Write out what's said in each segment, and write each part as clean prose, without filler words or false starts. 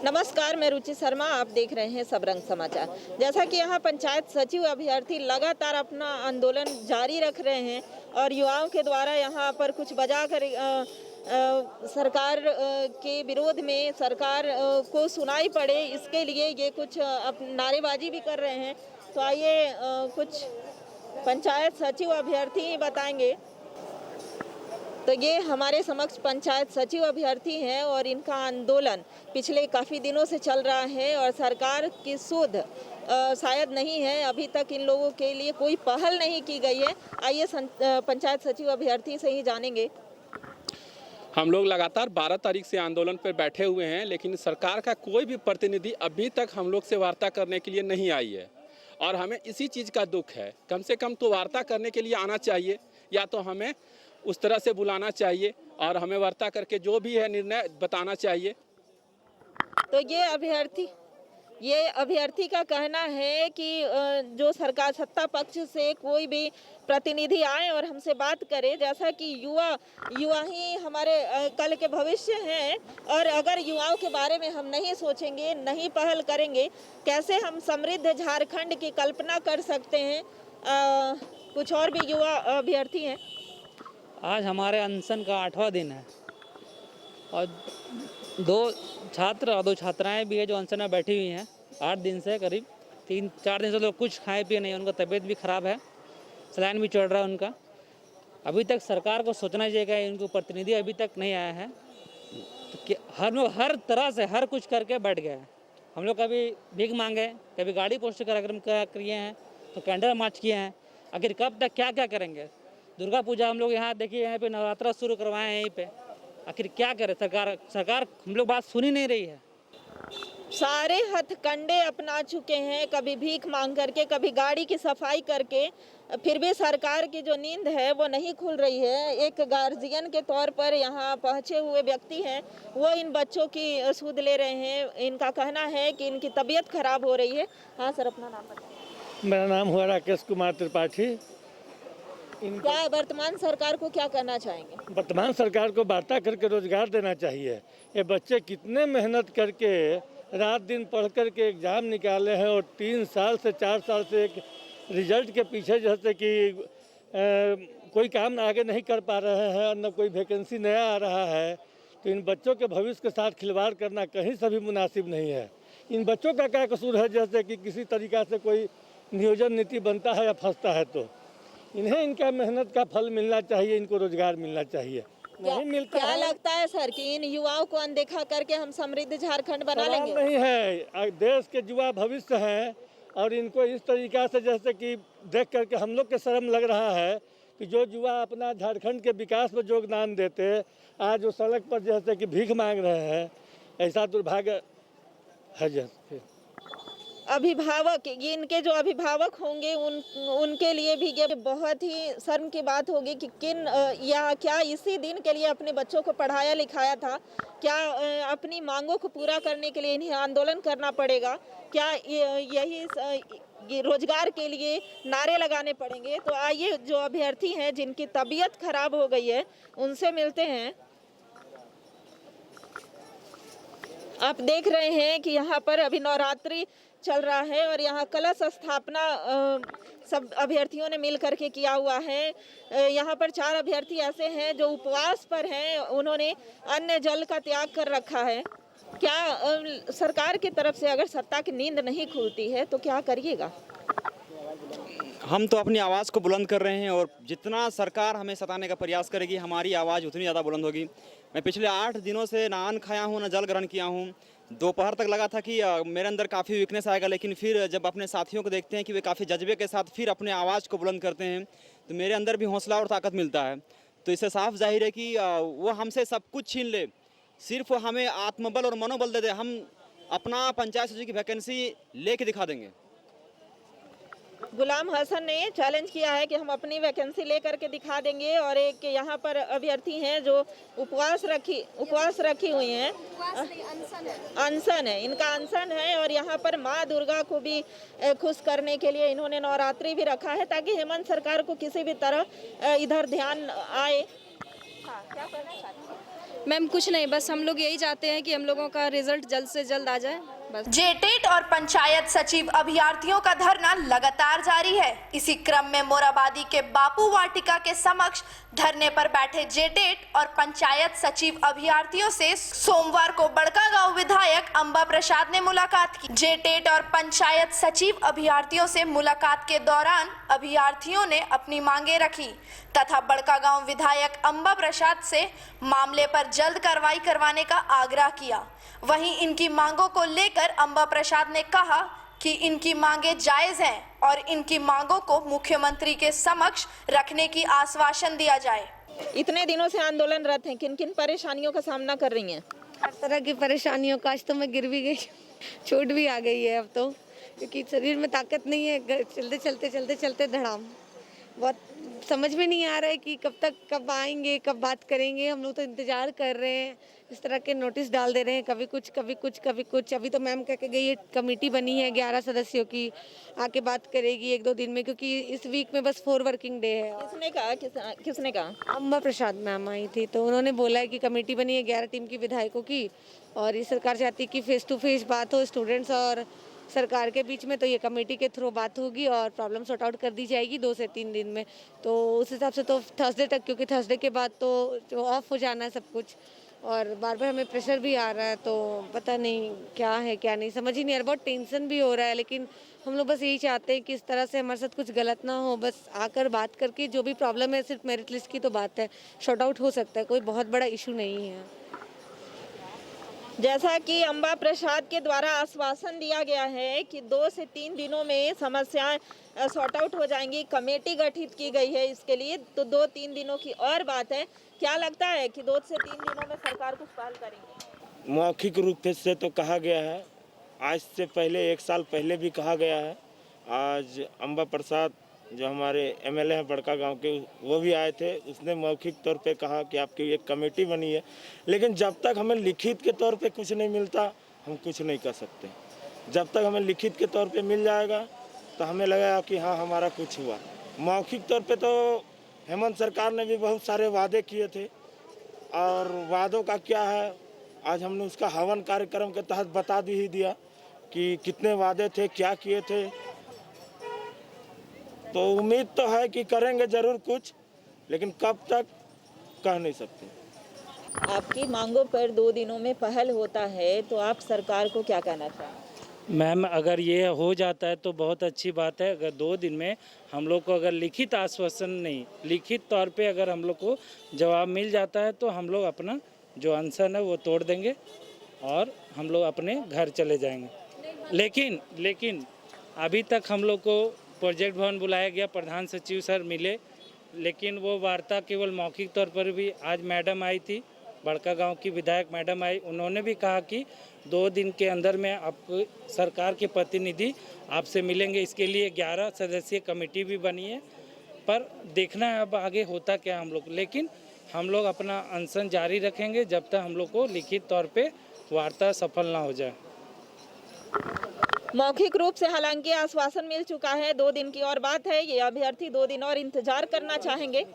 नमस्कार, मैं रुचि शर्मा। आप देख रहे हैं सबरंग समाचार। जैसा कि यहाँ पंचायत सचिव अभ्यर्थी लगातार अपना आंदोलन जारी रख रहे हैं और युवाओं के द्वारा यहाँ पर कुछ बजा कर सरकार के विरोध में सरकार को सुनाई पड़े, इसके लिए ये कुछ नारेबाजी भी कर रहे हैं। तो आइए कुछ पंचायत सचिव अभ्यर्थी बताएंगे। तो ये हमारे समक्ष पंचायत सचिव अभ्यर्थी हैं और इनका आंदोलन पिछले काफ़ी दिनों से चल रहा है और सरकार की सुध शायद नहीं है, अभी तक इन लोगों के लिए कोई पहल नहीं की गई है। आइए पंचायत सचिव अभ्यर्थी से ही जानेंगे। हम लोग लगातार 12 तारीख से आंदोलन पर बैठे हुए हैं, लेकिन सरकार का कोई भी प्रतिनिधि अभी तक हम लोग से वार्ता करने के लिए नहीं आई है और हमें इसी चीज़ का दुख है। कम से कम तो वार्ता करने के लिए आना चाहिए, या तो हमें उस तरह से बुलाना चाहिए और हमें वार्ता करके जो भी है निर्णय बताना चाहिए। तो ये अभ्यर्थी का कहना है कि जो सरकार सत्ता पक्ष से कोई भी प्रतिनिधि आए और हमसे बात करे, जैसा कि युवा ही हमारे कल के भविष्य हैं और अगर युवाओं के बारे में हम नहीं सोचेंगे, नहीं पहल करेंगे, कैसे हम समृद्ध झारखंड की कल्पना कर सकते हैं। कुछ और भी युवा अभ्यर्थी हैं। आज हमारे अनशन का 8वां दिन है और 2 छात्र और 2 छात्राएं भी है जो अनशन में बैठी हुई हैं 8 दिन से। करीब 3-4 दिन से लोग कुछ खाए पिए नहीं, उनका तबीयत भी ख़राब है, सलाइन भी चढ़ रहा है उनका। अभी तक सरकार को सोचना चाहिए कि इनको प्रतिनिधि अभी तक नहीं आया है। तो हर तरह से हर कुछ करके बैठ गए हैं। हम लोग कभी भीख मांगे, कभी गाड़ी पोस्ट कार्यक्रम किए हैं, तो कैंडल मार्च किए हैं। आखिर कब तक क्या क्या करेंगे? दुर्गा पूजा हम लोग यहाँ देखिए, यहाँ पे नवरात्रा शुरू करवाए हैं यहीं पे। आखिर क्या करे सरकार हम लोग बात सुन ही नहीं रही है। सारे हथकंडे अपना चुके हैं, कभी भीख मांग करके, कभी गाड़ी की सफाई करके, फिर भी सरकार की जो नींद है वो नहीं खुल रही है। एक गार्जियन के तौर पर यहाँ पहुँचे हुए व्यक्ति हैं, वो इन बच्चों की सुध ले रहे हैं। इनका कहना है कि इनकी तबीयत खराब हो रही है। हाँ सर, अपना नाम बताइए। मेरा नाम हुआ राकेश कुमार त्रिपाठी। क्या वर्तमान सरकार को क्या करना चाहेंगे? वर्तमान सरकार को वार्ता करके रोजगार देना चाहिए। ये बच्चे कितने मेहनत करके रात दिन पढ़ कर के एग्ज़ाम निकाले हैं और 3 साल से 4 साल से एक रिजल्ट के पीछे जैसे कि कोई काम आगे नहीं कर पा रहे हैं और न कोई वैकेंसी नया आ रहा है। तो इन बच्चों के भविष्य के साथ खिलवाड़ करना कहीं से भी मुनासिब नहीं है। इन बच्चों का क्या कसूर है? जैसे कि किसी तरीक़ा से कोई नियोजन नीति बनता है या फंसता है, तो इन्हें इनका मेहनत का फल मिलना चाहिए, इनको रोजगार मिलना चाहिए। नहीं मिलता क्या है। लगता है सर कि इन युवाओं को अनदेखा करके हम समृद्ध झारखंड बना लेंगे? नहीं है, देश के युवा भविष्य हैं और इनको इस तरीका से जैसे कि देख करके हम लोग के शर्म लग रहा है कि जो युवा अपना झारखंड के विकास में योगदान देते, आज वो सड़क पर जैसे कि भीख मांग रहे हैं। ऐसा दुर्भाग्य है। जैसे अभिभावक, इनके जो अभिभावक होंगे उनके लिए भी ये बहुत ही शर्म की बात होगी कि क्या इसी दिन के लिए अपने बच्चों को पढ़ाया लिखाया था? क्या अपनी मांगों को पूरा करने के लिए इन्हें आंदोलन करना पड़ेगा? क्या यही रोजगार के लिए नारे लगाने पड़ेंगे? तो आइए जो अभ्यर्थी हैं जिनकी तबीयत खराब हो गई है उनसे मिलते हैं। आप देख रहे हैं कि यहाँ पर अभी नवरात्रि चल रहा है और यहाँ कलश स्थापना सब अभ्यर्थियों ने मिल करके किया हुआ है। यहाँ पर 4 अभ्यर्थी ऐसे हैं जो उपवास पर हैं, उन्होंने अन्न जल का त्याग कर रखा है। क्या सरकार की तरफ से अगर सत्ता की नींद नहीं खुलती है तो क्या करिएगा? हम तो अपनी आवाज़ को बुलंद कर रहे हैं और जितना सरकार हमें सताने का प्रयास करेगी हमारी आवाज़ उतनी ज़्यादा बुलंद होगी। मैं पिछले 8 दिनों से ना अन्न खाया हूँ, ना जल ग्रहण किया हूँ। दोपहर तक लगा था कि मेरे अंदर काफ़ी वीकनेस आएगा, लेकिन फिर जब अपने साथियों को देखते हैं कि वे काफ़ी जज्बे के साथ फिर अपने आवाज़ को बुलंद करते हैं, तो मेरे अंदर भी हौसला और ताकत मिलता है। तो इससे साफ जाहिर है कि वो हमसे सब कुछ छीन ले, सिर्फ हमें आत्मबल और मनोबल दे दे, हम अपना पंचायत सचिव की वैकेंसी लेके दिखा देंगे। गुलाम हसन ने चैलेंज किया है कि हम अपनी वैकेंसी लेकर के दिखा देंगे। और एक यहाँ पर अभ्यर्थी हैं जो उपवास रखी हुई हैं, अनशन है, इनका अनशन है। और यहाँ पर माँ दुर्गा को भी खुश करने के लिए इन्होंने नवरात्रि भी रखा है ताकि हेमंत सरकार को किसी भी तरह इधर ध्यान आए। हाँ, क्या करना चाहते हैं? मैम कुछ नहीं, बस हम लोग यही चाहते हैं कि हम लोगों का रिजल्ट जल्द से जल्द आ जाए बस। जेटेट और पंचायत सचिव अभ्यर्थियों का धरना लगातार जारी है। इसी क्रम में मोराबादी के बापू वाटिका के समक्ष धरने पर बैठे जेटेट और पंचायत सचिव अभ्यर्थियों से सोमवार को बड़कागांव विधायक अंबा प्रसाद ने मुलाकात की। जेटेट और पंचायत सचिव अभ्यर्थियों से मुलाकात के दौरान अभ्यर्थियों ने अपनी मांगे रखी तथा बड़कागांव विधायक अंबा प्रसाद से मामले पर जल्द कार्रवाई करवाने का आग्रह किया। वहीं इनकी मांगों को लेकर अंबा प्रसाद ने कहा कि इनकी मांगे जायज हैं और इनकी मांगों को मुख्यमंत्री के समक्ष रखने की आश्वासन दिया जाए। इतने दिनों से आंदोलनरत हैं, किन किन परेशानियों का सामना कर रही हैं? हर तरह की परेशानियों का, आज तो मैं गिर भी गई, चोट भी आ गई है अब तो, क्योंकि शरीर में ताकत नहीं है, चलते चलते धड़ाम। बहुत समझ में नहीं आ रहा है कि कब आएंगे, कब बात करेंगे। हम लोग तो इंतज़ार कर रहे हैं, इस तरह के नोटिस डाल दे रहे हैं, कभी कुछ। अभी तो मैम कह के गई है कमेटी बनी है 11 सदस्यों की, आके बात करेगी 1-2 दिन में, क्योंकि इस वीक में बस 4 वर्किंग डे है। किसने कहा? अंबा प्रसाद मैम आई थी, तो उन्होंने बोला है कि कमेटी बनी है 11 टीम की विधायकों की, और ये सरकार चाहती है कि फेस टू फेस बात हो स्टूडेंट्स और सरकार के बीच में, तो ये कमेटी के थ्रू बात होगी और प्रॉब्लम सॉर्ट आउट कर दी जाएगी 2 से 3 दिन में। तो उस हिसाब से तो थर्सडे तक, क्योंकि थर्सडे के बाद तो ऑफ हो जाना है सब कुछ, और बार बार हमें प्रेशर भी आ रहा है, तो पता नहीं क्या है क्या नहीं, समझ ही नहीं आ रहा। बहुत टेंशन भी हो रहा है, लेकिन हम लोग बस यही चाहते हैं कि इस तरह से हमारे साथ कुछ गलत ना हो, बस आकर बात करके जो भी प्रॉब्लम है, सिर्फ मेरिट लिस्ट की तो बात है, सॉर्ट आउट हो सकता है, कोई बहुत बड़ा इशू नहीं है। जैसा कि अंबा प्रसाद के द्वारा आश्वासन दिया गया है कि 2 से 3 दिनों में समस्याएं सॉर्ट आउट हो जाएंगी, कमेटी गठित की गई है इसके लिए, तो 2-3 दिनों की और बात है। क्या लगता है कि 2 से 3 दिनों में सरकार कुछ पहल करेंगे? मौखिक रूप से तो कहा गया है, आज से पहले 1 साल पहले भी कहा गया है। आज अंबा प्रसाद जो हमारे एमएलए हैं बड़कागांव के, वो भी आए थे, उसने मौखिक तौर पे कहा कि आपकी एक कमेटी बनी है, लेकिन जब तक हमें लिखित के तौर पे कुछ नहीं मिलता हम कुछ नहीं कर सकते। जब तक हमें लिखित के तौर पे मिल जाएगा तो हमें लगेगा कि हाँ हमारा कुछ हुआ। मौखिक तौर पे तो हेमंत सरकार ने भी बहुत सारे वादे किए थे, और वादों का क्या है आज हमने उसका हवन कार्यक्रम के तहत बता ही दिया कि कितने वादे थे, क्या किए थे। तो उम्मीद तो है कि करेंगे ज़रूर कुछ, लेकिन कब तक कह नहीं सकते। आपकी मांगों पर 2 दिनों में पहल होता है, तो आप सरकार को क्या कहना चाहेंगे? मैम अगर ये हो जाता है तो बहुत अच्छी बात है। अगर 2 दिन में हम लोग को अगर लिखित आश्वासन नहीं, लिखित तौर पे अगर हम लोग को जवाब मिल जाता है तो हम लोग अपना जो अनशन है वो तोड़ देंगे और हम लोग अपने घर चले जाएंगे। लेकिन अभी तक हम लोग को प्रोजेक्ट भवन बुलाया गया, प्रधान सचिव सर मिले, लेकिन वो वार्ता केवल मौखिक तौर पर भी। आज मैडम आई थी, बड़कागांव की विधायक मैडम आई, उन्होंने भी कहा कि 2 दिन के अंदर में आपको सरकार के प्रतिनिधि आपसे मिलेंगे। इसके लिए 11 सदस्यीय कमेटी भी बनी है, पर देखना है अब आगे होता क्या हम लोग। लेकिन हम लोग अपना अनशन जारी रखेंगे जब तक हम लोग को लिखित तौर पे वार्ता सफल ना हो जाए। मौखिक रूप से हालांकि आश्वासन मिल चुका है, 2 दिन की और बात है। ये अभ्यर्थी 2 दिन और इंतजार करना चाहेंगे।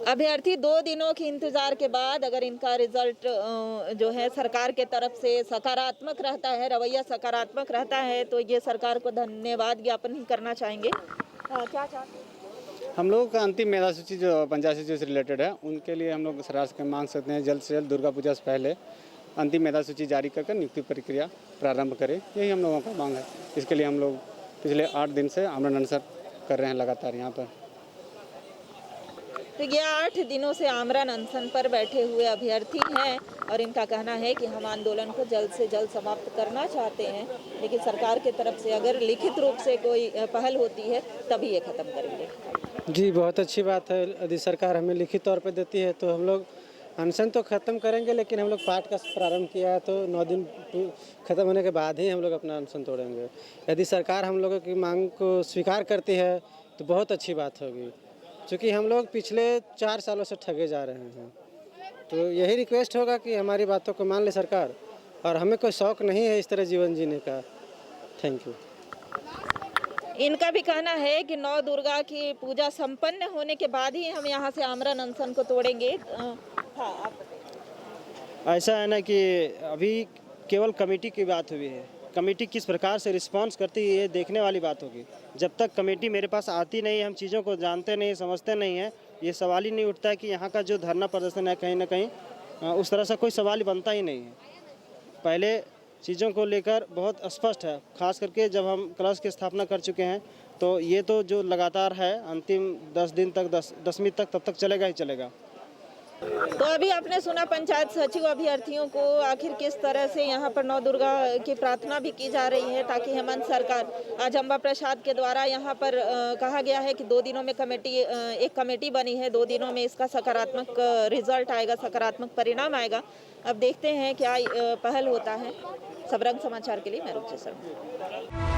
अभ्यर्थी 2 दिनों के इंतजार के बाद अगर इनका रिजल्ट जो है सरकार के तरफ से सकारात्मक रहता है, रवैया सकारात्मक रहता है, तो ये सरकार को धन्यवाद ज्ञापन ही करना चाहेंगे। क्या चाहते हैं? हम लोगों का अंतिम मेधा सूची जो पंचायत सूची से रिलेटेड है, उनके लिए हम लोग सरकार से मांग सकते हैं जल्द से जल्द दुर्गा पूजा से पहले अंतिम मेधा सूची जारी कर नियुक्ति प्रक्रिया प्रारंभ करें। यही हम लोगों का मांग है। इसके लिए हम लोग पिछले 8 दिन से आमरण अनशन कर रहे हैं लगातार यहाँ पर। तो ये 8 दिनों से आमरण अनशन पर बैठे हुए अभ्यर्थी हैं और इनका कहना है कि हम आंदोलन को जल्द से जल्द समाप्त करना चाहते हैं, लेकिन सरकार की तरफ से अगर लिखित रूप से कोई पहल होती है तभी ये ख़त्म करेंगे। जी बहुत अच्छी बात है, यदि सरकार हमें लिखित तौर पर देती है तो हम लोग अनशन तो ख़त्म करेंगे, लेकिन हम लोग पाठ का प्रारंभ किया है तो 9 दिन ख़त्म होने के बाद ही हम लोग अपना अनशन तोड़ेंगे। यदि सरकार हम लोगों की मांग को स्वीकार करती है तो बहुत अच्छी बात होगी, क्योंकि हम लोग पिछले 4 सालों से ठगे जा रहे हैं। तो यही रिक्वेस्ट होगा कि हमारी बातों को मान ले सरकार, और हमें कोई शौक़ नहीं है इस तरह जीवन जीने का। Thank you. इनका भी कहना है कि 9 दुर्गा की पूजा संपन्न होने के बाद ही हम यहाँ से आमरण अनशन को तोड़ेंगे। हाँ, आप बताइए। ऐसा है ना कि अभी केवल कमेटी की बात हुई है, कमेटी किस प्रकार से रिस्पांस करती है ये देखने वाली बात होगी। जब तक कमेटी मेरे पास आती नहीं, हम चीज़ों को जानते नहीं, समझते नहीं हैं, ये सवाल ही नहीं उठता है कि यहाँ का जो धरना प्रदर्शन है कहीं ना कहीं उस तरह से कोई सवाल ही बनता ही नहीं है। पहले चीज़ों को लेकर बहुत स्पष्ट है, खास करके जब हम क्लच की स्थापना कर चुके हैं तो ये तो जो लगातार है अंतिम 10 दिन तक 10वीं तक तब तक चलेगा ही चलेगा। तो अभी आपने सुना पंचायत सचिव अभ्यर्थियों को आखिर किस तरह से यहाँ पर नौ दुर्गा की प्रार्थना भी की जा रही है ताकि हेमंत सरकार, आज अम्बा प्रसाद के द्वारा यहाँ पर कहा गया है कि 2 दिनों में एक कमेटी बनी है, 2 दिनों में इसका सकारात्मक रिजल्ट आएगा, सकारात्मक परिणाम आएगा। अब देखते हैं क्या पहल होता है। सबरंग समाचार के लिए मैं रुचि शर्मा।